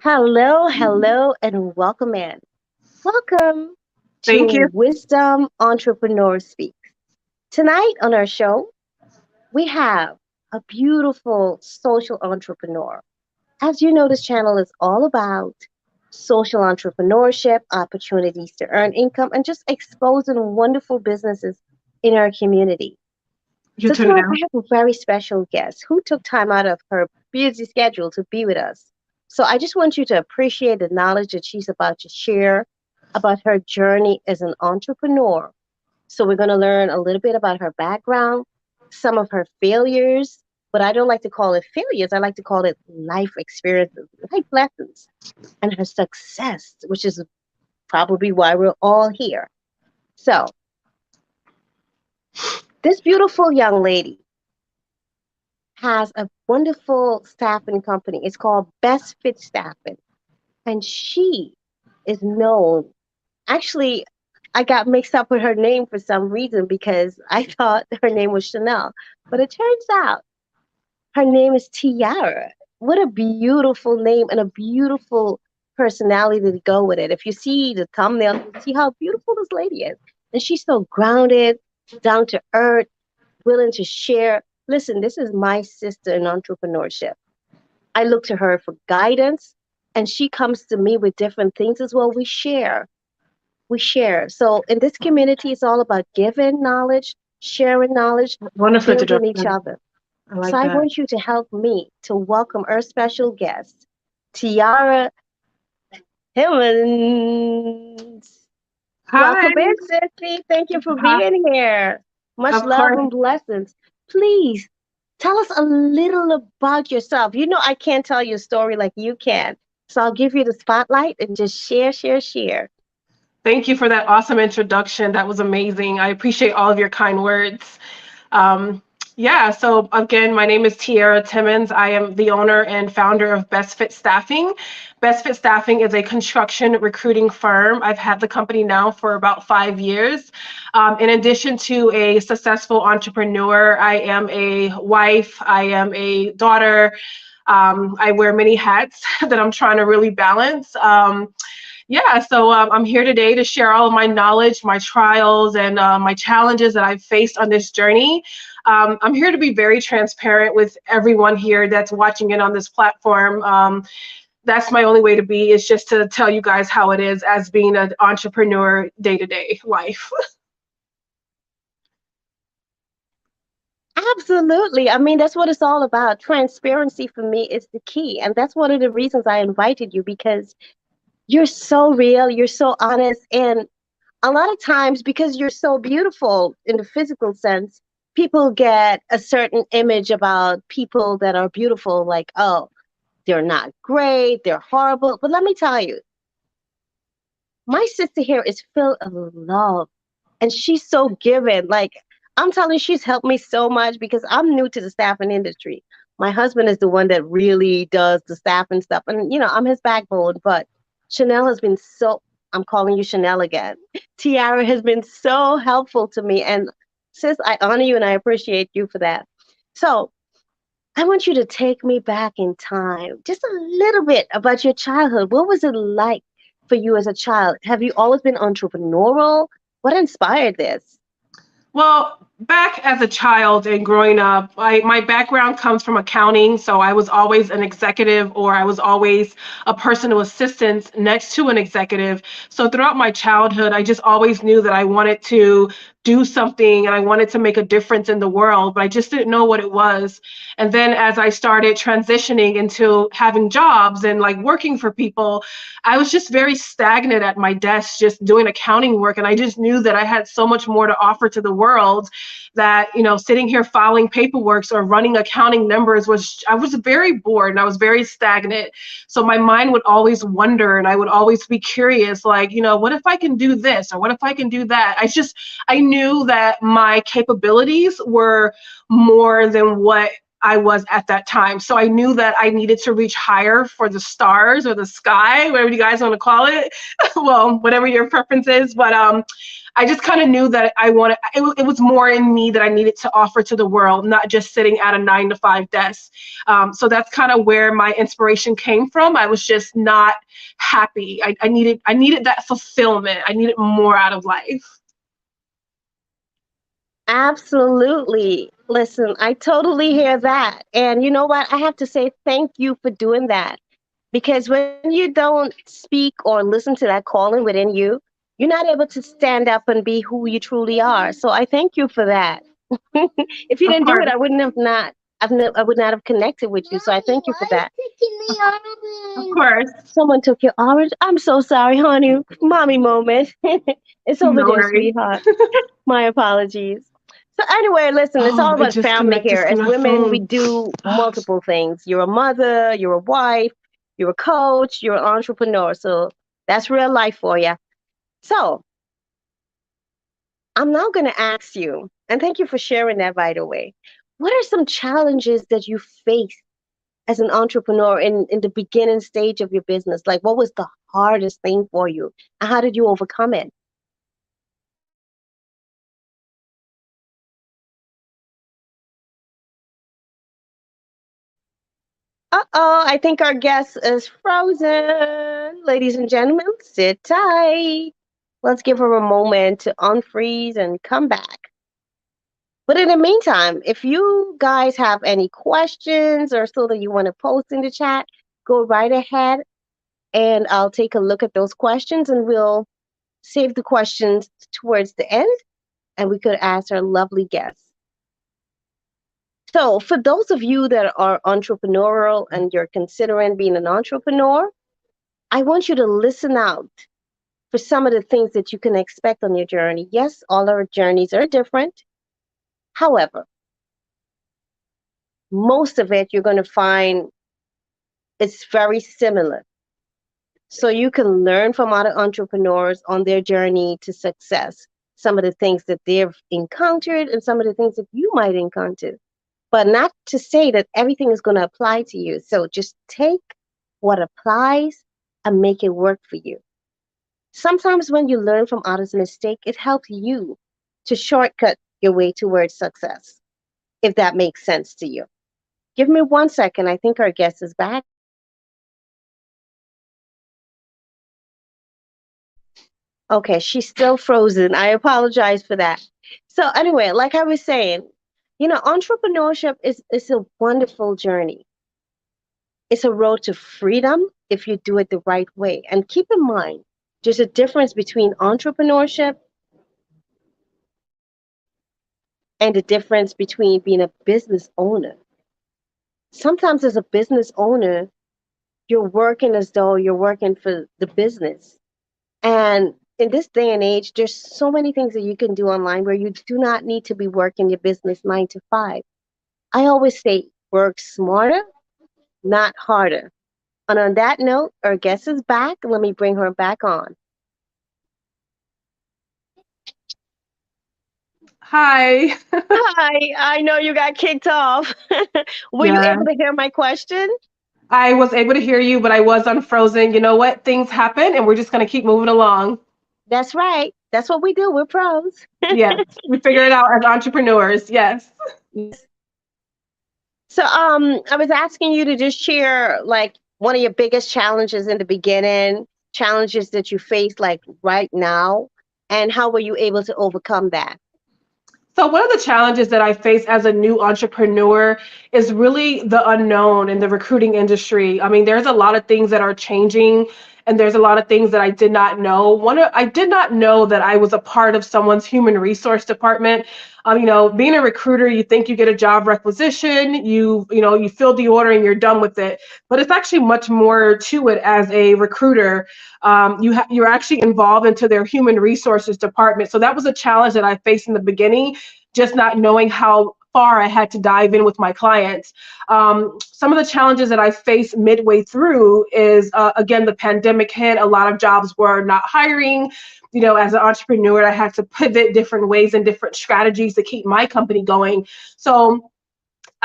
Hello, hello, and welcome in. Welcome Thank to you. Wisdom Entrepreneur Speaks. Tonight on our show, we have a beautiful social entrepreneur. As you know, this channel is all about social entrepreneurship, opportunities to earn income, and just exposing wonderful businesses in our community. You So too tonight now. I have a very special guest who took time out of her busy schedule to be with us. So I just want you to appreciate the knowledge that she's about to share about her journey as an entrepreneur. So we're going to learn a little bit about her background, some of her failures, but I don't like to call it failures. I like to call it life experiences, life lessons, and her success, which is probably why we're all here. So this beautiful young lady has a wonderful staffing company. It's called Best Fit Staffing. And she is known. Actually, I got mixed up with her name for some reason because I thought her name was Chanel. But it turns out her name is Tiara. What a beautiful name and a beautiful personality to go with it. If you see the thumbnail, you see how beautiful this lady is. And she's so grounded, down to earth, willing to share. Listen, this is my sister in entrepreneurship. I look to her for guidance, and she comes to me with different things as well. We share. We share. So in this community, it's all about giving knowledge, sharing knowledge, Wonderful building each introduction. other. I So like I that. want you to help me to welcome our special guest, Tiara Timmons. Hi. Welcome in, Sissy. Thank you for Hi. being here. Much Of love course. and blessings. Please tell us a little about yourself. You know, I can't tell your story like you can. So I'll give you the spotlight and just share, share, share. Thank you for that awesome introduction. That was amazing. I appreciate all of your kind words. Um, yeah, so again, my name is Tierra Timmons. I am the owner and founder of Best Fit Staffing. Best Fit Staffing is a construction recruiting firm. I've had the company now for about 5 years. In addition to a successful entrepreneur, I am a wife, I am a daughter. I wear many hats that I'm trying to really balance. I'm here today to share all of my knowledge, my trials, and my challenges that I've faced on this journey. I'm here to be very transparent with everyone here that's watching it on this platform. That's my only way to be, is just to tell you guys how it is as being an entrepreneur day-to-day life. Absolutely. I mean, that's what it's all about. Transparency for me is the key. And that's one of the reasons I invited you because you're so real, you're so honest, and a lot of times because you're so beautiful in the physical sense, people get a certain image about people that are beautiful, like, oh, they're not great, they're horrible. But let me tell you, my sister here is filled of love and she's so giving. Like, I'm telling you, she's helped me so much because I'm new to the staffing industry. My husband is the one that really does the staffing stuff. And, you know, I'm his backbone. But Chanel has been so, I'm calling you Chanel again. Tiara has been so helpful to me. And sis, I honor you and I appreciate you for that. So I want you to take me back in time, just a little bit about your childhood. What was it like for you as a child? Have you always been entrepreneurial? What inspired this? Well, back as a child and growing up, my background comes from accounting. So I was always an executive, or I was always a personal assistant next to an executive. So throughout my childhood, I just always knew that I wanted to do something and I wanted to make a difference in the world, but I just didn't know what it was. And then as I started transitioning into having jobs and like working for people, I was just very stagnant at my desk, just doing accounting work. And I just knew that I had so much more to offer to the world, that, sitting here filing paperwork or running accounting numbers I was very bored and I was very stagnant. So my mind would always wonder and I would always be curious, like, what if I can do this or what if I can do that? I knew that my capabilities were more than what I was at that time. So I knew that I needed to reach higher for the stars or the sky, whatever you guys want to call it. Well, whatever your preference is. But I just kind of knew that it was more in me that I needed to offer to the world, not just sitting at a 9-to-5 desk. So that's kind of where my inspiration came from. I was just not happy. I needed that fulfillment. I needed more out of life. Absolutely. Listen, I totally hear that. And you know what? I have to say thank you for doing that. Because when you don't speak or listen to that calling within you, you're not able to stand up and be who you truly are. So I thank you for that. If you Of didn't do it, course. I wouldn't have not. I would not have connected with you. So I thank you for that. Of course. Someone took your orange. I'm so sorry, honey. Mommy moment. It's over No there, worries. sweetheart. My apologies. So anyway, listen, it's Oh, all it about just family connected here. to As my women, we phone. do multiple things. You're a mother, you're a wife, you're a coach, you're an entrepreneur. So that's real life for you. So I'm now going to ask you, and thank you for sharing that, by the way. What are some challenges that you face as an entrepreneur in the beginning stage of your business? Like, what was the hardest thing for you? And how did you overcome it? Uh-oh, I think our guest is frozen. Ladies and gentlemen, sit tight. Let's give her a moment to unfreeze and come back. But in the meantime, if you guys have any questions or so that you want to post in the chat, go right ahead and I'll take a look at those questions and we'll save the questions towards the end and we could ask our lovely guests. So, for those of you that are entrepreneurial and you're considering being an entrepreneur, I want you to listen out for some of the things that you can expect on your journey. Yes, all our journeys are different. However, most of it you're going to find it's very similar. So you can learn from other entrepreneurs on their journey to success, some of the things that they've encountered and some of the things that you might encounter. But not to say that everything is going to apply to you. So just take what applies and make it work for you. Sometimes when you learn from others' mistake, it helps you to shortcut your way towards success, if that makes sense to you. Give me 1 second. I think our guest is back. Okay, she's still frozen. I apologize for that. So anyway, like I was saying, entrepreneurship is a wonderful journey. It's a road to freedom if you do it the right way. And keep in mind, there's a difference between entrepreneurship and the difference between being a business owner. Sometimes as a business owner, you're working as though you're working for the business. And in this day and age, there's so many things that you can do online where you do not need to be working your business 9 to 5. I always say work smarter, not harder. And on that note, our guest is back. Let me bring her back on. Hi. Hi, I know you got kicked off. Were you Yeah. able to hear my question? I was able to hear you, but I was unfrozen. You know what? Things happen and we're just going to keep moving along. That's right. That's what we do. We're pros. Yes. We figure it out as entrepreneurs. Yes. Yes. So, I was asking you to just share like one of your biggest challenges in the beginning, challenges that you face like right now, and how were you able to overcome that? So one of the challenges that I face as a new entrepreneur is really the unknown in the recruiting industry. I mean, there's a lot of things that are changing and there's a lot of things that I did not know. I did not know that I was a part of someone's human resource department. Being a recruiter, you think you get a job requisition, you fill the order and you're done with it. But it's actually much more to it as a recruiter. You're actually involved into their human resources department. So that was a challenge that I faced in the beginning, just not knowing how far I had to dive in with my clients. Some of the challenges that I faced midway through is, again, the pandemic hit. A lot of jobs were not hiring. As an entrepreneur, I had to pivot different ways and different strategies to keep my company going. So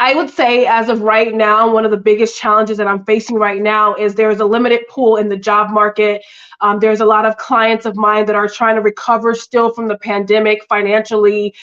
I would say as of right now, one of the biggest challenges that I'm facing right now is there's a limited pool in the job market. There's a lot of clients of mine that are trying to recover still from the pandemic financially.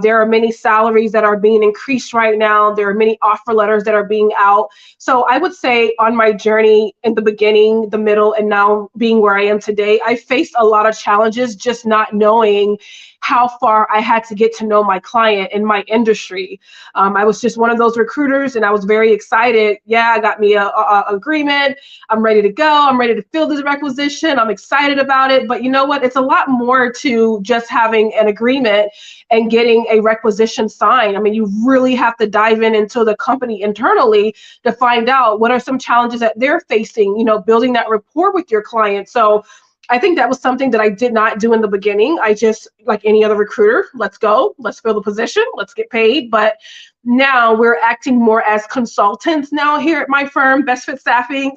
There are many salaries that are being increased right now. There are many offer letters that are being out. So I would say on my journey in the beginning, the middle, and now being where I am today, I faced a lot of challenges just not knowing how far I had to get to know my client in my industry. I was just one of those recruiters, and I was very excited. Yeah, I got me a agreement. I'm ready to go. I'm ready to fill this requisition. I'm excited about it. But you know what? It's a lot more to just having an agreement and getting a requisition signed. I mean, you really have to dive into the company internally to find out what are some challenges that they're facing, building that rapport with your client. So I think that was something that I did not do in the beginning. I just, like any other recruiter, let's go, let's fill the position, let's get paid. But now we're acting more as consultants now here at my firm, Best Fit Staffing.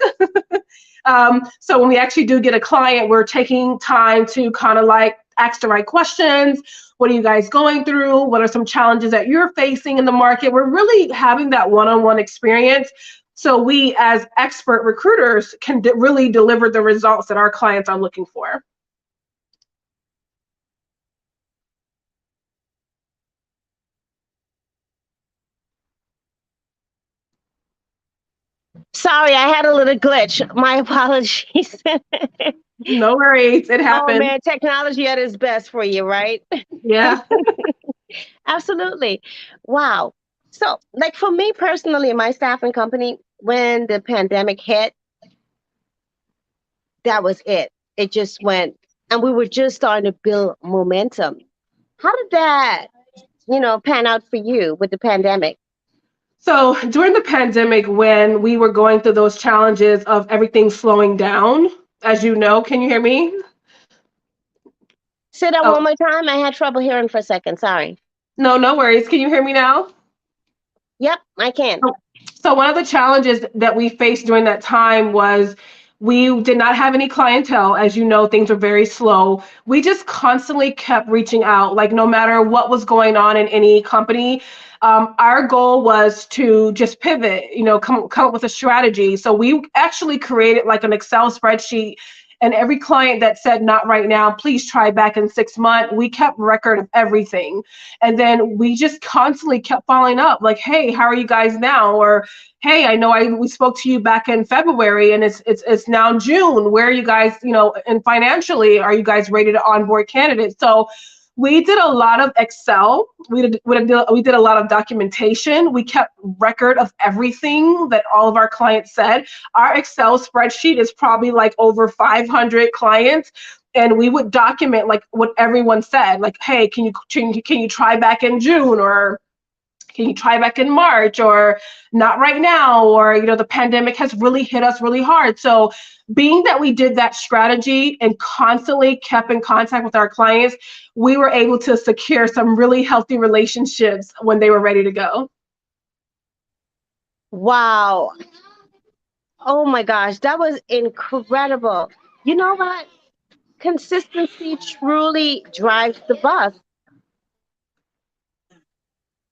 So when we actually do get a client, we're taking time to kind of like ask the right questions. What are you guys going through? What are some challenges that you're facing in the market? We're really having that one-on-one experience. So we as expert recruiters can really deliver the results that our clients are looking for. Sorry, I had a little glitch. My apologies. No worries, it Oh happened. man, technology at its best for you, right? Yeah. Absolutely. Wow. So, like for me personally, my staffing company, when the pandemic hit, that was it. It just went, and we were just starting to build momentum. How did that, pan out for you with the pandemic? So during the pandemic, when we were going through those challenges of everything slowing down, as you know, can you hear me? Say that Oh, one more time. I had trouble hearing for a second. Sorry. no, no worries. Can you hear me now? Yep, I can. So one of the challenges that we faced during that time was we did not have any clientele. As you know, things were very slow. We just constantly kept reaching out, like no matter what was going on in any company. Our goal was to just pivot, come up with a strategy. So we actually created like an Excel spreadsheet, and every client that said not right now, please try back in 6 months. We kept record of everything. And then we just constantly kept following up, like, hey, how are you guys now? Or hey, I know we spoke to you back in February, and it's now June. Where are you guys, and financially, are you guys ready to onboard candidates? So we did a lot of Excel. We did a lot of documentation. We kept record of everything that all of our clients said. Our Excel spreadsheet is probably like over 500 clients, and we would document like what everyone said. Like, hey, can you try back in June, or can you try back in March, or not right now, or the pandemic has really hit us really hard. So being that we did that strategy and constantly kept in contact with our clients, we were able to secure some really healthy relationships when they were ready to go. Wow. Oh my gosh, that was incredible. You know what? Consistency truly drives the bus.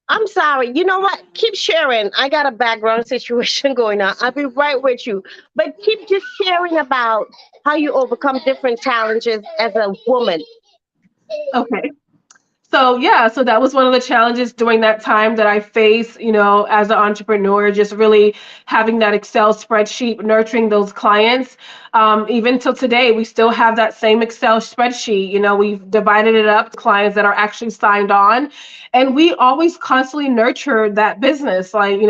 I'm sorry. You know what? Keep sharing. I got a background situation going on. I'll be right with you. But keep just sharing about how you overcome different challenges as a woman. Okay. So yeah, so that was one of the challenges during that time that I faced, as an entrepreneur, just really having that Excel spreadsheet, nurturing those clients. Even till today, we still have that same Excel spreadsheet. We've divided it up to clients that are actually signed on, and we always constantly nurture that business. Like,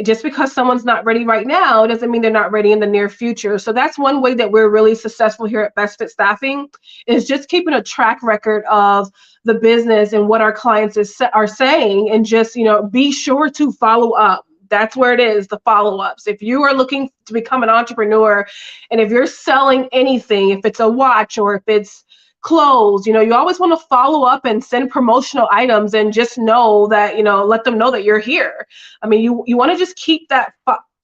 just because someone's not ready right now doesn't mean they're not ready in the near future. So that's one way that we're really successful here at Best Fit Staffing, is just keeping a track record of the business and what our clients are saying, and just be sure to follow up. That's where it is, the follow-ups. If you are looking to become an entrepreneur, and if you're selling anything, if it's a watch or if it's clothes, you always want to follow up and send promotional items, and just know that, let them know that you're here. I mean, you want to just keep that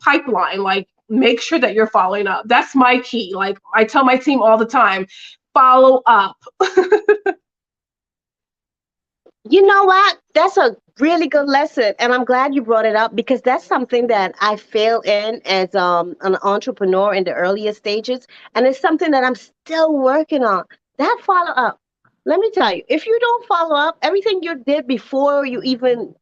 pipeline, like make sure that you're following up. That's my key. Like I tell my team all the time, follow up. You know what? That's a really good lesson, and I'm glad you brought it up because that's something that I fail in as an entrepreneur in the earlier stages, and it's something that I'm still working on. That follow up. Let me tell you, if you don't follow up, everything you did before you even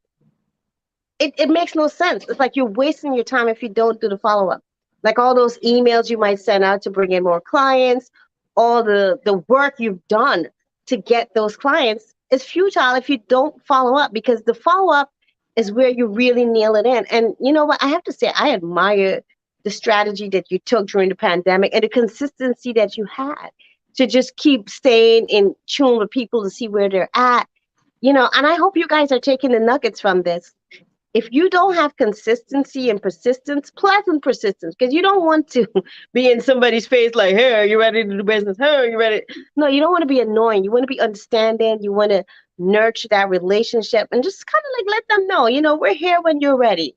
it makes no sense. It's like you're wasting your time if you don't do the follow up. Like all those emails you might send out to bring in more clients, all the work you've done to get those clients is futile if you don't follow up because the follow up is where you really nail it in. And you know what? I have to say, I admire the strategy that you took during the pandemic and the consistency that you had to just keep staying in tune with people to see where they're at. And I hope you guys are taking the nuggets from this. If you don't have consistency and persistence, pleasant persistence, because you don't want to be in somebody's face like, hey, are you ready to do business? Hey, are you ready? No, you don't want to be annoying. You want to be understanding. You want to nurture that relationship and just kind of like let them know, we're here when you're ready.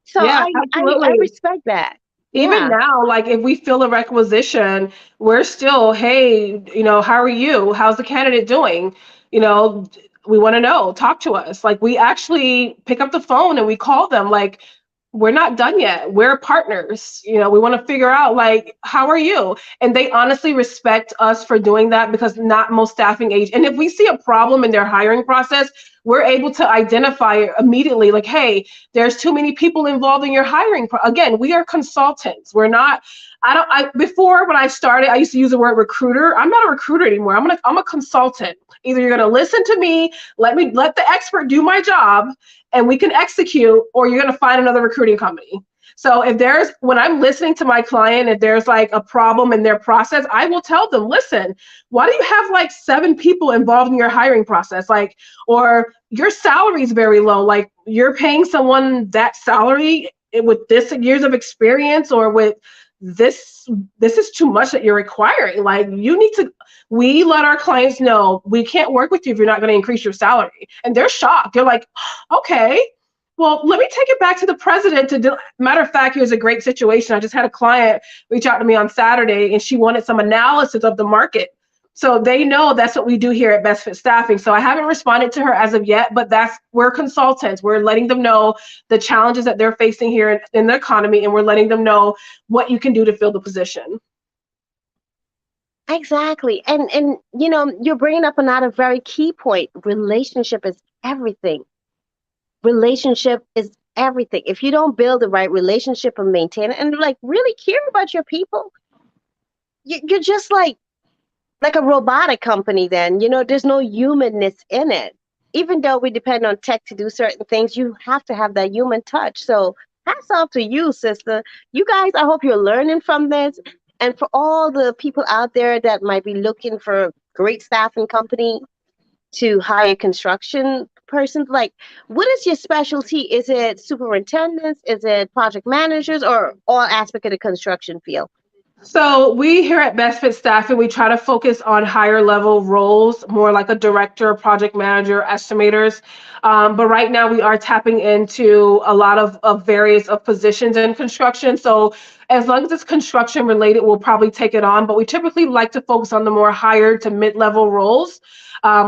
So Yeah, I absolutely. respect that. Even Yeah. now, like if we feel a requisition, we're still, hey, how are you? How's the candidate doing? You know, we want to know, talk to us. Like we actually pick up the phone and we call them, like, we're not done yet. We're partners. We want to figure out, like, how are you? And they honestly respect us for doing that because not most staffing agents. And if we see a problem in their hiring process, we're able to identify it immediately. Like, hey, there's too many people involved in your hiring. Again, we are consultants. We're not. Before when I started, I used to use the word recruiter. I'm not a recruiter anymore. I'm a consultant. Either you're gonna listen to me, let the expert do my job, and we can execute, or you're going to find another recruiting company. So when I'm listening to my client, if there's like a problem in their process, I will tell them, listen, why do you have like 7 people involved in your hiring process? Like, or your salary is very low. Like you're paying someone that salary with this years of experience or with this is too much that you're requiring. Like we let our clients know we can't work with you if you're not going to increase your salary. And they're shocked. They're like, okay, well, let me take it back to the president to do. Matter of fact, here's a great situation. I just had a client reach out to me on Saturday and she wanted some analysis of the market. So they know that's what we do here at Best Fit Staffing. So I haven't responded to her as of yet, but we're consultants. We're letting them know the challenges that they're facing here in the economy, and we're letting them know what you can do to fill the position. Exactly. And you're bringing up another very key point. Relationship is everything. Relationship is everything. If you don't build the right relationship and maintain it and like really care about your people, you're just like a robotic company then. There's no humanness in it. Even though we depend on tech to do certain things, you have to have that human touch. So hats off to you, sister. You guys, I hope you're learning from this. And for all the people out there that might be looking for a great staffing company to hire construction persons, like what is your specialty? Is it superintendents? Is it project managers or all aspect of the construction field? So we here at Best Fit Staffing, we try to focus on higher level roles, more like a director, project manager, estimators. But right now we are tapping into a lot of various of positions in construction. So as long as it's construction related, we'll probably take it on. But we typically like to focus on the more higher to mid-level roles.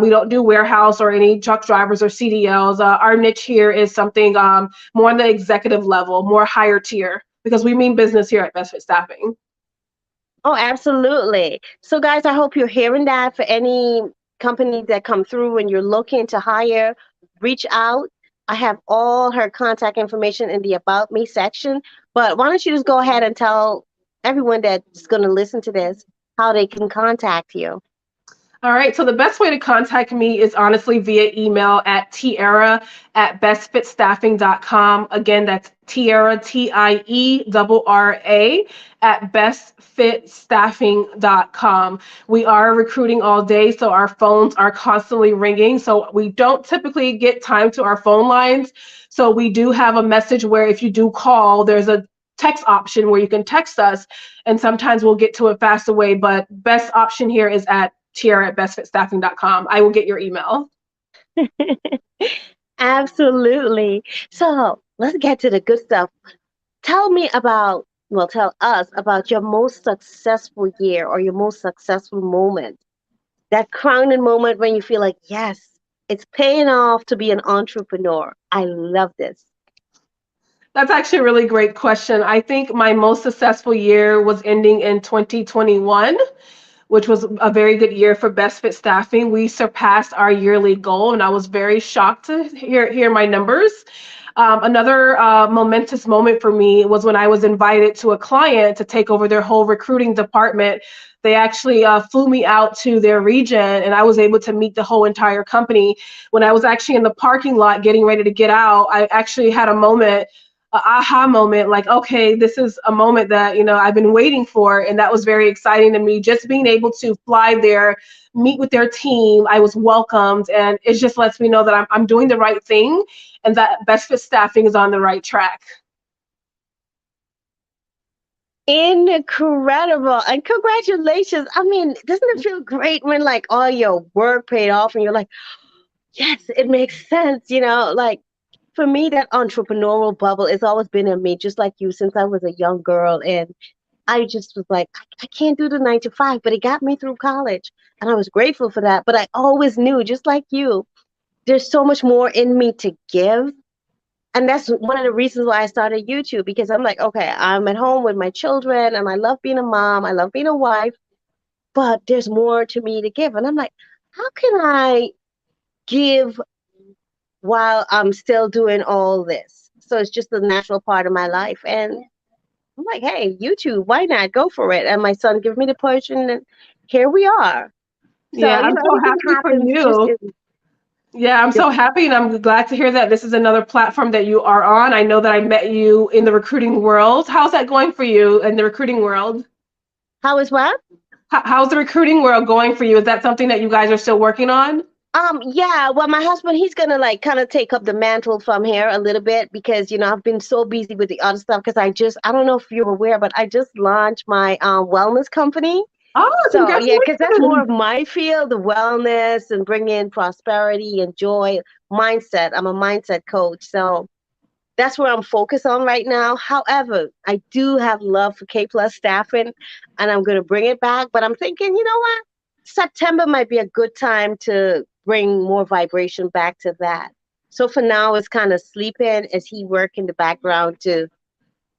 We don't do warehouse or any truck drivers or CDLs. Our niche here is something more on the executive level, more higher tier, because we mean business here at Best Fit Staffing. Oh, absolutely. So, guys, I hope you're hearing that. For any company that come through and you're looking to hire, reach out. I have all her contact information in the About Me section. But why don't you just go ahead and tell everyone that's going to listen to this how they can contact you? All right. So the best way to contact me is honestly via email at Tierra at bestfitstaffing.com. Again, that's Tierra, TIERRA at bestfitstaffing.com. We are recruiting all day, so our phones are constantly ringing. So we don't typically get time to our phone lines. So we do have a message where if you do call, there's a text option where you can text us, and sometimes we'll get to it fast away. But best option here is at Tierra at bestfitstaffing.com. I will get your email. Absolutely. So, let's get to the good stuff. Tell us about your most successful year or your most successful moment. That crowning moment when you feel like, yes. It's paying off to be an entrepreneur. I love this. That's actually a really great question. I think my most successful year was ending in 2021, which was a very good year for Best Fit Staffing. We surpassed our yearly goal, and I was very shocked to hear my numbers. Another momentous moment for me was when I was invited to a client to take over their whole recruiting department. They actually flew me out to their region, and I was able to meet the whole entire company. When I was actually in the parking lot getting ready to get out, I actually had a aha moment, like, okay, this is a moment that, I've been waiting for. And that was very exciting to me. Just being able to fly there, meet with their team, I was welcomed. And it just lets me know that I'm doing the right thing and that Best Fit Staffing is on the right track. Incredible. And congratulations. I mean, doesn't it feel great when like all your work paid off and you're like, yes, it makes sense, like for me, that entrepreneurial bubble has always been in me, just like you, since I was a young girl. And I just was like, I can't do the 9 to 5, but it got me through college. And I was grateful for that. But I always knew, just like you, there's so much more in me to give. And that's one of the reasons why I started YouTube, because I'm like, okay, I'm at home with my children and I love being a mom, I love being a wife, but there's more to me to give. And I'm like, how can I give while I'm still doing all this? So it's just a natural part of my life. And I'm like, hey, YouTube, why not? Go for it. And my son gave me the push, and here we are. So, Yeah, I'm so everything happy for happens just you. Yeah, I'm so happy, and I'm glad to hear that this is another platform that you are on. I know that I met you in the recruiting world. How's that going for you in the recruiting world? How is what? How's the recruiting world going for you? Is that something that you guys are still working on? Yeah, well, my husband, he's gonna like kind of take up the mantle from here a little bit, because I've been so busy with the other stuff, because I don't know if you're aware, but I just launched my wellness company. Oh, So yeah, because that's more congratulations. of my field, the wellness and bringing in prosperity and joy, mindset. I'm a mindset coach, so that's where I'm focused on right now. However, I do have love for K plus staffing, and I'm going to bring it back. But I'm thinking, you know what? September might be a good time to bring more vibration back to that. So for now, it's kind of sleeping as he work in the background too.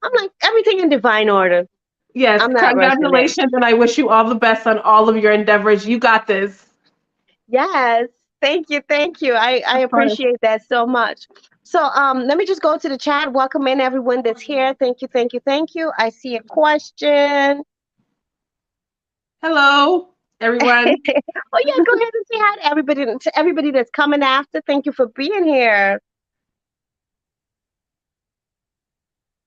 I'm like, everything in divine order. Yes, I'm not rushing it. congratulations, and I wish you all the best on all of your endeavors. You got this. Yes. Thank you. Thank you. I Of course. appreciate that so much. So let me just go to the chat. Welcome in everyone that's here. Thank you. Thank you. Thank you. I see a question. Hello, everyone. Oh yeah, go ahead and say hi to everybody that's coming after. Thank you for being here.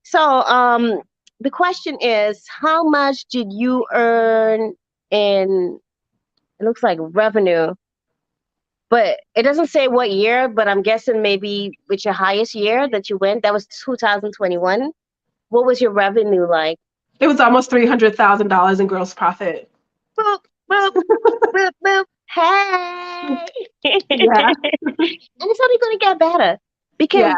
So the question is, how much did you earn in, it looks like, revenue, but it doesn't say what year, but I'm guessing maybe with your highest year that you went, that was 2021. What was your revenue like? It was almost $300,000 in gross profit. Boop, boop, boop, boop. Hey. Yeah, And it's only going to get better, because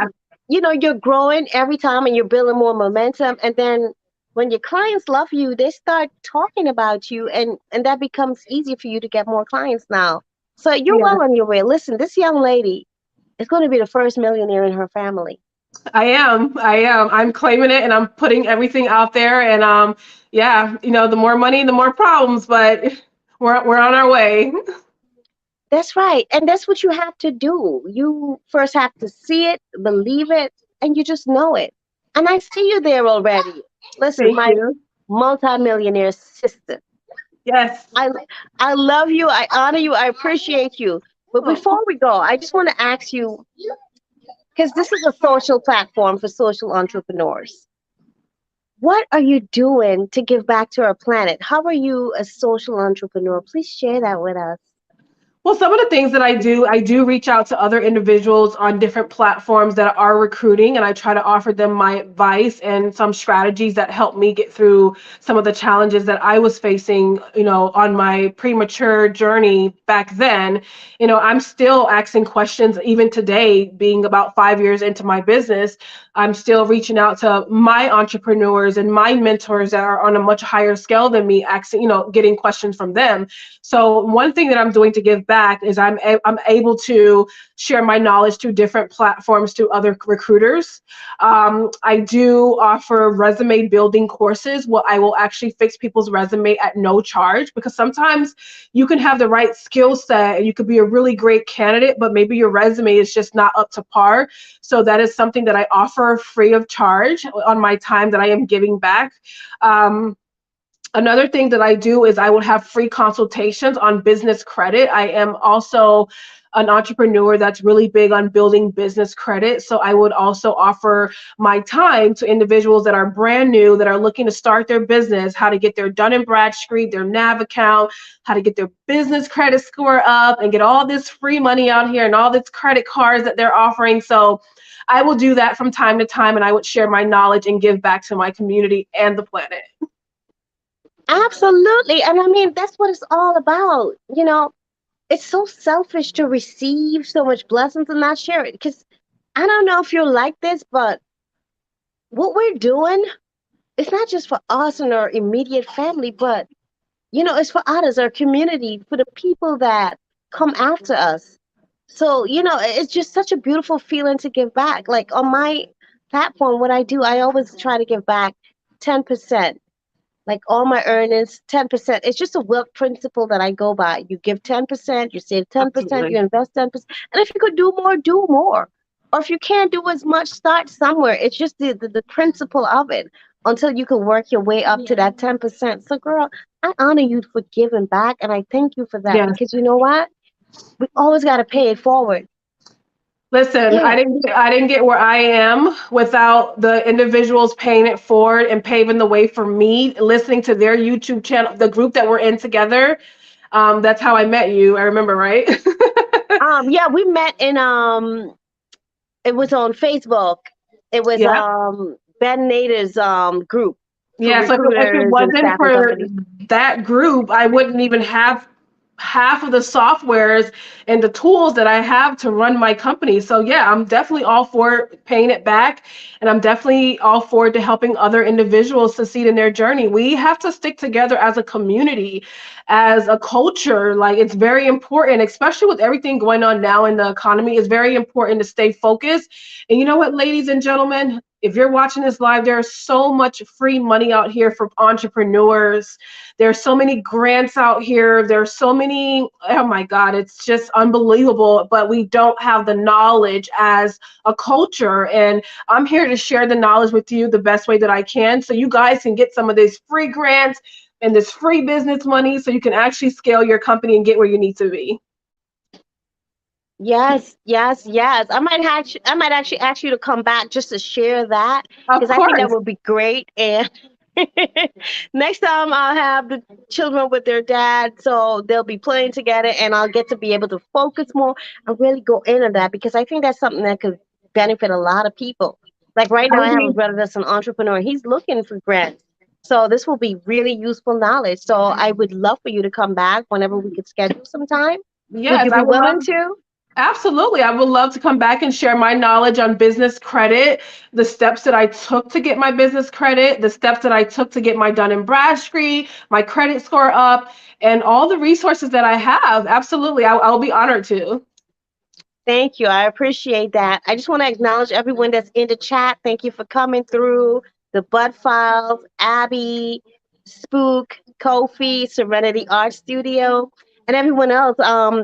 yeah, you're growing every time and you're building more momentum. And then when your clients love you, they start talking about you, and that becomes easy for you to get more clients now. So you're yeah. well on your way. Listen, this young lady is going to be the first millionaire in her family. I am. I am. I'm claiming it, and I'm putting everything out there. And yeah, the more money, the more problems, but we're on our way. That's right. And that's what you have to do. You first have to see it, believe it, and you just know it. And I see you there already. Listen, Thank my you. multimillionaire sister, Yes. I I love you. I honor you. I appreciate you. But before we go, I just want to ask you, because this is a social platform for social entrepreneurs. What are you doing to give back to our planet? How are you a social entrepreneur? Please share that with us. Well, some of the things that I do reach out to other individuals on different platforms that are recruiting, and I try to offer them my advice and some strategies that help me get through some of the challenges that I was facing, on my premature journey back then. I'm still asking questions even today, being about 5 years into my business. I'm still reaching out to my entrepreneurs and my mentors that are on a much higher scale than me, asking, getting questions from them. So one thing that I'm doing to give back back is I'm able to share my knowledge through different platforms to other recruiters. I do offer resume building courses where I will actually fix people's resume at no charge, because sometimes you can have the right skill set and you could be a really great candidate, but maybe your resume is just not up to par. So that is something that I offer free of charge on my time that I am giving back. Another thing that I do is I would have free consultations on business credit. I am also an entrepreneur that's really big on building business credit. So I would also offer my time to individuals that are brand new, that are looking to start their business, how to get their Dun & Bradstreet, their NAV account, how to get their business credit score up and get all this free money out here and all this credit cards that they're offering. So I will do that from time to time, and I would share my knowledge and give back to my community and the planet. Absolutely. And I mean, that's what it's all about. It's so selfish to receive so much blessings and not share it. Because I don't know if you're like this, but what we're doing, it's not just for us and our immediate family, but it's for others, our community, for the people that come after us. So, it's just such a beautiful feeling to give back. Like on my platform, what I do, I always try to give back 10%. Like all my earnings, 10%. It's just a wealth principle that I go by. You give 10%, you save 10%, you Absolutely. invest 10%. And if you could do more, do more. Or if you can't do as much, start somewhere. It's just the principle of it until you can work your way up to that 10%. So, girl, I honor you for giving back, and I thank you for that, Yes. because you know what? We always got to pay it forward. Listen, Yeah. I didn't get where I am without the individuals paying it forward and paving the way for me, listening to their YouTube channel, the group that we're in together. That's how I met you. I remember, right? Yeah, we met in it was on Facebook. It was Yeah. Ben Nader's group for Yeah. So if it recruiters and wasn't staffing for companies. that group, I wouldn't even have half of the softwares and the tools that I have to run my company. So yeah, I'm definitely all for paying it back. And I'm definitely all for to helping other individuals succeed in their journey. We have to stick together as a community, as a culture. Like, it's very important, especially with everything going on now in the economy. It's very important to stay focused. And you know what, ladies and gentlemen, if you're watching this live, there's so much free money out here for entrepreneurs. There's so many grants out here. There's so many, oh my God, it's just unbelievable. But we don't have the knowledge as a culture. And I'm here to share the knowledge with you the best way that I can, so you guys can get some of these free grants and this free business money so you can actually scale your company and get where you need to be. Yes, yes, yes. I might actually ask you to come back just to share that, Of because I think that course. would be great. And next time I'll have the children with their dad, so they'll be playing together, and I'll get to be able to focus more and really go into that, because I think that's something that could benefit a lot of people. Like right I now, I would have a be, brother that's an entrepreneur. He's looking for grants. So this will be really useful knowledge. So I would love for you to come back whenever we could schedule some time. Would yes, you I be would love. willing to? Absolutely. I would love to come back and share my knowledge on business credit, the steps that I took to get my business credit, the steps that I took to get my Dun & Bradstreet, my credit score up, and all the resources that I have. Absolutely. I'll be honored to. Thank you. I appreciate that. I just want to acknowledge everyone that's in the chat. Thank you for coming through. The Bud Files, Abby, Spook, Kofi, Serenity Art Studio, and everyone else.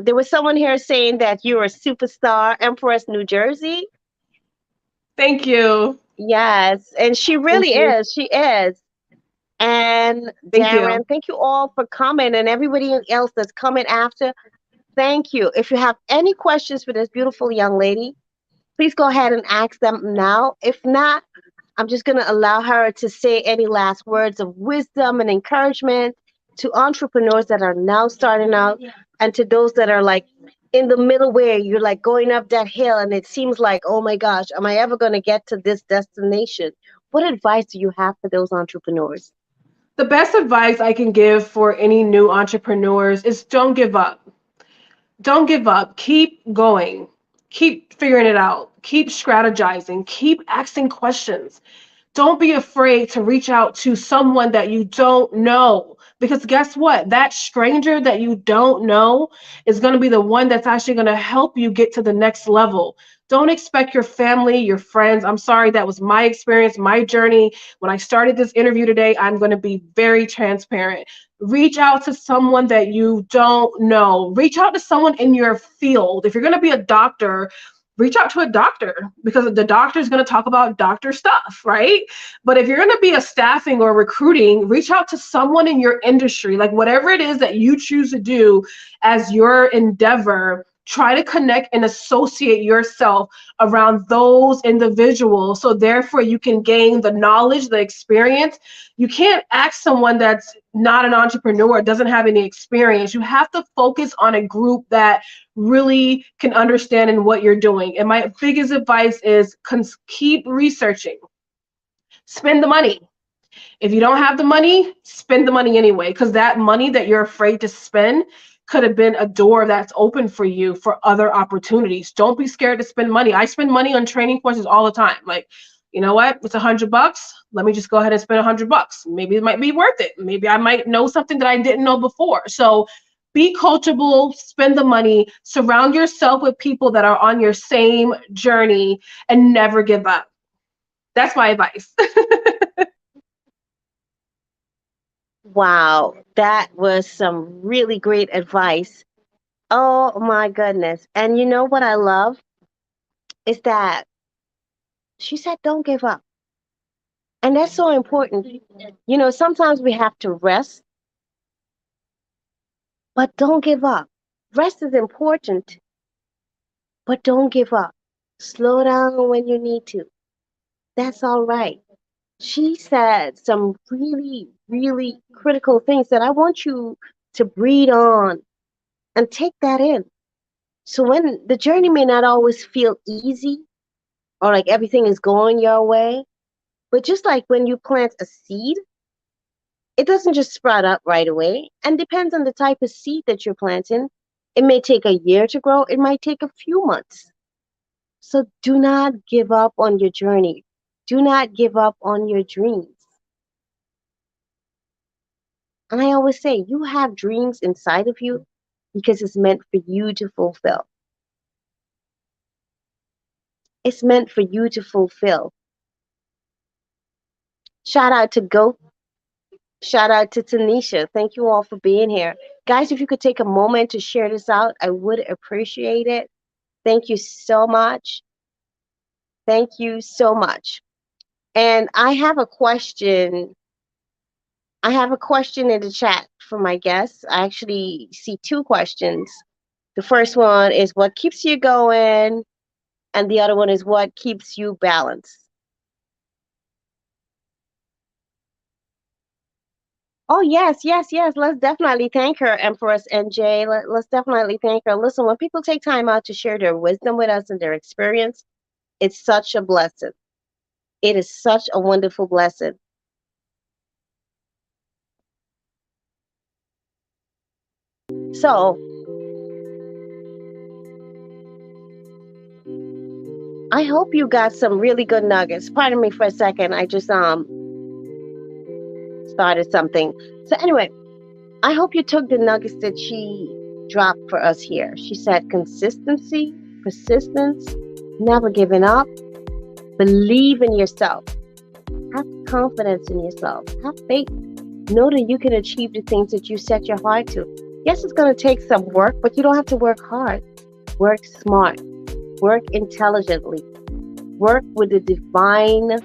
There was someone here saying that you're a superstar, Empress, New Jersey. Thank you. Yes, and she Thank really you. is. She is. And Thank you. Darren, thank you all for coming, and everybody else that's coming after. Thank you. If you have any questions for this beautiful young lady, please go ahead and ask them now. If not, I'm just going to allow her to say any last words of wisdom and encouragement to entrepreneurs that are now starting out, and to those that are like in the middle, where you're like going up that hill and it seems like, oh my gosh, am I ever going to get to this destination? What advice do you have for those entrepreneurs? The best advice I can give for any new entrepreneurs is don't give up. Don't give up. Keep going. Keep figuring it out. Keep strategizing. Keep asking questions. Don't be afraid to reach out to someone that you don't know, Because guess what? That stranger that you don't know is going to be the one that's actually going to help you get to the next level. Don't expect your family, your friends. I'm sorry, that was my experience, my journey. When I started this interview today, I'm going to be very transparent. Reach out to someone that you don't know. Reach out to someone in your field. If you're going to be a doctor, reach out to a doctor, because the doctor is going to talk about doctor stuff, right? But if you're going to be a staffing or recruiting, reach out to someone in your industry, like whatever it is that you choose to do as your endeavor. Try to connect and associate yourself around those individuals, so therefore you can gain the knowledge, the experience. You can't ask someone that's not an entrepreneur, doesn't have any experience. You have to focus on a group that really can understand in what you're doing. And my biggest advice is keep researching. Spend the money. If you don't have the money, spend the money anyway, because that money that you're afraid to spend could have been a door that's open for you for other opportunities. Don't be scared to spend money. I spend money on training courses all the time. Like, you know what? It's $100. Let me just go ahead and spend $100. Maybe it might be worth it. Maybe I might know something that I didn't know before. So be coachable, spend the money, surround yourself with people that are on your same journey, and never give up. That's my advice. Wow, that was some really great advice. Oh my goodness. And you know what I love is that she said, don't give up. And that's so important. You know, sometimes we have to rest, but don't give up. Rest is important, but don't give up. Slow down when you need to. That's all right. She said some really, really critical things that I want you to breathe on and take that in. So when the journey may not always feel easy or like everything is going your way, but just like when you plant a seed, it doesn't just sprout up right away, and depends on the type of seed that you're planting. It may take a year to grow, it might take a few months. So do not give up on your journey. Do not give up on your dreams. And I always say, you have dreams inside of you because it's meant for you to fulfill. It's meant for you to fulfill. Shout out to Goat. Shout out to Tanisha. Thank you all for being here. Guys, if you could take a moment to share this out, I would appreciate it. Thank you so much. Thank you so much. And I have a question. I have a question in the chat for my guests. I actually see two questions. The first one is, what keeps you going? And the other one is, what keeps you balanced? Oh, yes, yes, yes. Let's definitely thank her, Empress NJ. Let's definitely thank her. Listen, when people take time out to share their wisdom with us and their experience, it's such a blessing. It is such a wonderful blessing. So, I hope you got some really good nuggets. Pardon me for a second. I just started something. So anyway, I hope you took the nuggets that she dropped for us here. She said consistency, persistence, never giving up, believe in yourself, have confidence in yourself, have faith, know that you can achieve the things that you set your heart to. Yes, it's going to take some work, but you don't have to work hard. Work smart, work intelligently, work with the divine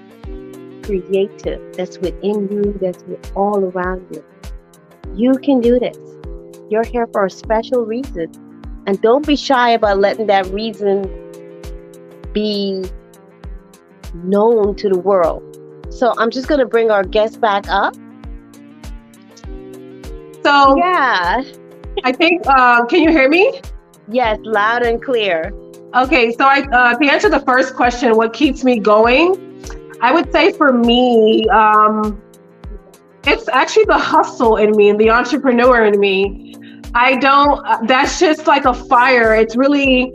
creative that's within you, that's all around you. You can do this. You're here for a special reason. And don't be shy about letting that reason be known to the world. So I'm just going to bring our guest back up. So yeah, I think, can you hear me? Yes, loud and clear. Okay, so to answer the first question, what keeps me going? I would say for me, it's actually the hustle in me and the entrepreneur in me. That's just like a fire. It's really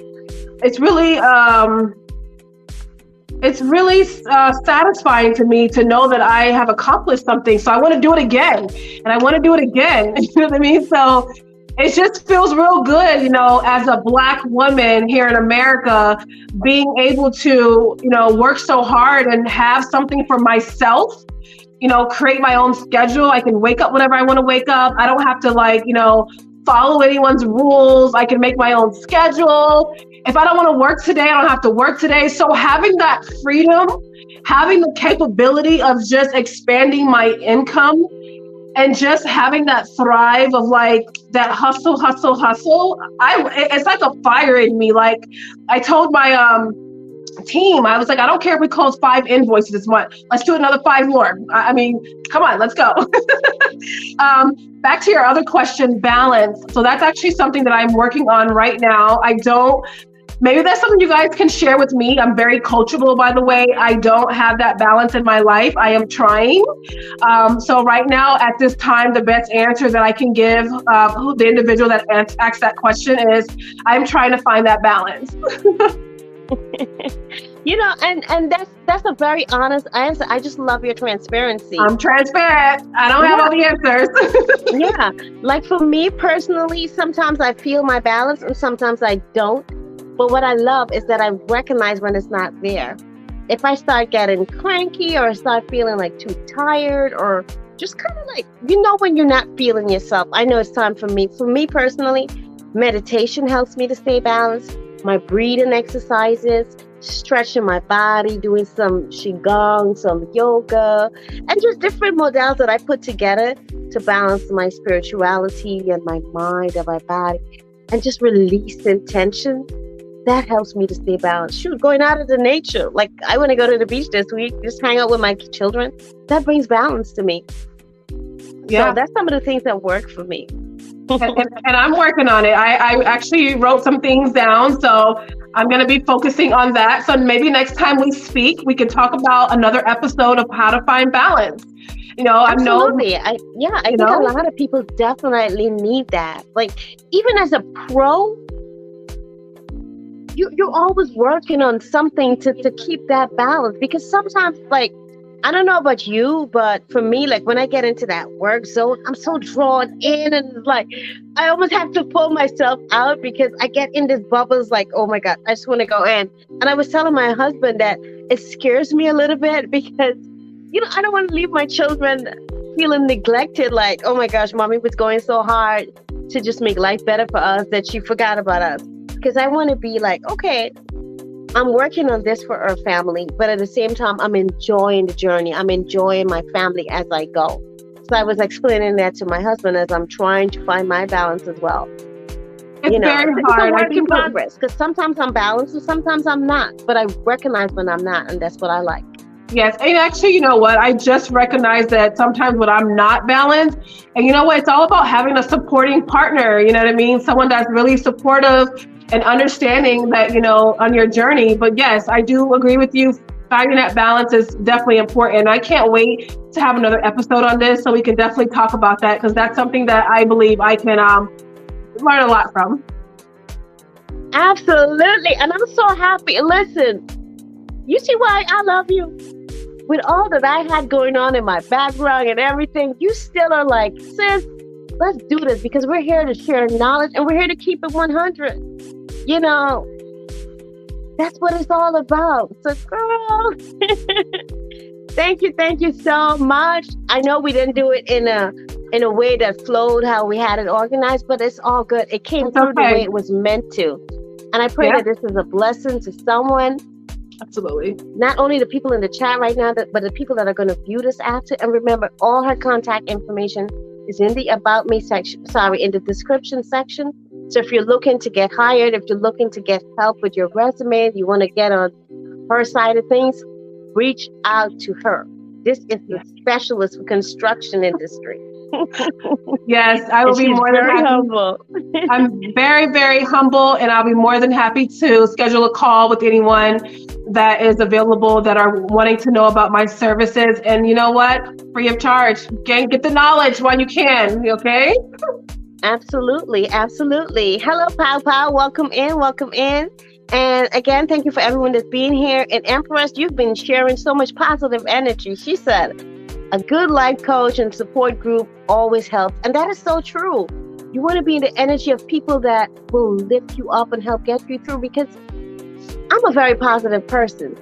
it's really satisfying to me to know that I have accomplished something. So I want to do it again, and I want to do it again. You know what I mean? So it just feels real good, you know, as a Black woman here in America, being able to, you know, work so hard and have something for myself, you know, create my own schedule. I can wake up whenever I want to wake up. I don't have to, like, you know, follow anyone's rules. I can make my own schedule. If I don't want to work today, I don't have to work today. So having that freedom, having the capability of just expanding my income and just having that thrive of like that hustle, it's like a fire in me. Like I told my team, I was like, I don't care if we close 5 invoices this month. Let's do another 5 more. I mean, come on, let's go. Back to your other question, balance. So that's actually something that I'm working on right now. Maybe that's something you guys can share with me. I'm very coachable, by the way. I don't have that balance in my life. I am trying. So right now, at this time, the best answer that I can give the individual that asks that question is, I'm trying to find that balance. You know, and that's a very honest answer. I just love your transparency. I'm transparent. I don't have all the answers. Yeah. Like for me personally, sometimes I feel my balance and sometimes I don't. But what I love is that I recognize when it's not there. If I start getting cranky or I start feeling like too tired or just kind of like, you know, when you're not feeling yourself, I know it's time for me. For me personally, meditation helps me to stay balanced. My breathing exercises, stretching my body, doing some qigong, some yoga, and just different modalities that I put together to balance my spirituality and my mind and my body and just releasing tension. That helps me to stay balanced. Shoot, going out into nature. Like I want to go to the beach this week, just hang out with my children. That brings balance to me. Yeah. So that's some of the things that work for me. and I'm working on it. I actually wrote some things down, so I'm going to be focusing on that. So maybe next time we speak, we can talk about another episode of how to find balance. You know, absolutely. I think a lot of people definitely need that. Like even as a pro, you're always working on something to keep that balance, because sometimes, like, I don't know about you, but for me, like when I get into that work zone, I'm so drawn in and like I almost have to pull myself out because I get in this bubbles like, oh my God, I just want to go in. And I was telling my husband that it scares me a little bit because, you know, I don't want to leave my children feeling neglected. Like, oh my gosh, mommy was going so hard to just make life better for us that she forgot about us. Because I want to be like, okay, I'm working on this for our family, but at the same time, I'm enjoying the journey. I'm enjoying my family as I go. So I was explaining that to my husband as I'm trying to find my balance as well. It's very hard. It's a work in progress because sometimes I'm balanced and sometimes I'm not, but I recognize when I'm not, and that's what I like. Yes, and actually, you know what? I just recognize that sometimes when I'm not balanced, and you know what? It's all about having a supporting partner, you know what I mean? Someone that's really supportive and understanding that, you know, on your journey. But yes, I do agree with you. Finding that balance is definitely important. I can't wait to have another episode on this so we can definitely talk about that, because that's something that I believe I can learn a lot from. Absolutely. And I'm so happy. Listen, you see why I love you? With all that I had going on in my background and everything, you still are like, sis, let's do this, because we're here to share knowledge and we're here to keep it 100. You know, that's what it's all about. So, girl, thank you so much. I know we didn't do it in a way that flowed how we had it organized, but it's all good. It came through the way it was meant to. And I pray that this is a blessing to someone. Absolutely. Not only the people in the chat right now, but the people that are going to view this after. And remember, all her contact information is in the About Me section, in the description section. So if you're looking to get hired, if you're looking to get help with your resume, you want to get on her side of things, reach out to her. This is the specialist for construction industry. Yes, I will be more than happy. Humble. I'm very, very humble, and I'll be more than happy to schedule a call with anyone that is available that are wanting to know about my services. And you know what? Free of charge. Get the knowledge while you can, okay? Absolutely. Hello, Pow Pow. Welcome in. And again, thank you for everyone that's being here. And Empress, you've been sharing so much positive energy. She said, a good life coach and support group always helps. And that is so true. You want to be in the energy of people that will lift you up and help get you through, because I'm a very positive person.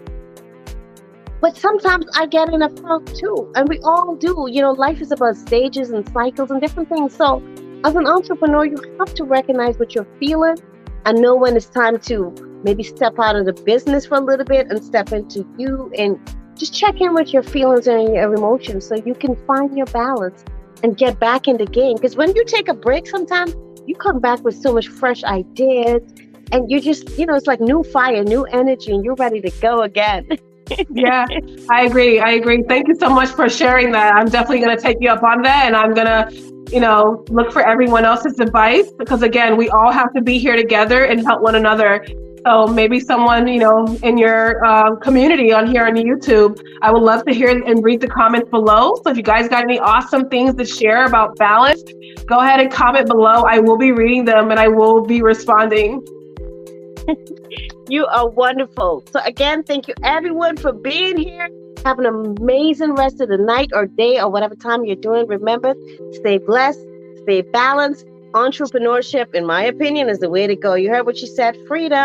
But sometimes I get in a funk too. And we all do. You know, life is about stages and cycles and different things. So as an entrepreneur, you have to recognize what you're feeling and know when it's time to maybe step out of the business for a little bit and step into you, and just check in with your feelings and your emotions so you can find your balance and get back in the game. Because when you take a break, sometimes you come back with so much fresh ideas and you just, you know, it's like new fire, new energy, and you're ready to go again. Yeah, I agree. Thank you so much for sharing that. I'm definitely going to take you up on that, and I'm going to, look for everyone else's advice, because again, we all have to be here together and help one another. So maybe someone, in your community on here on YouTube, I would love to hear and read the comments below. So if you guys got any awesome things to share about balance, go ahead and comment below. I will be reading them and I will be responding. You are wonderful. So again, thank you everyone for being here. Have an amazing rest of the night or day or whatever time you're doing. Remember, stay blessed, stay balanced. Entrepreneurship, in my opinion, is the way to go. You heard what she said, freedom.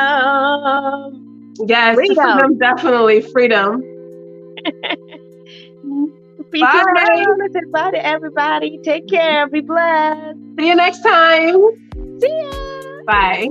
Yes, freedom, definitely freedom. Peace and bye to everybody. Take care. Be blessed. See you next time. See ya. Bye.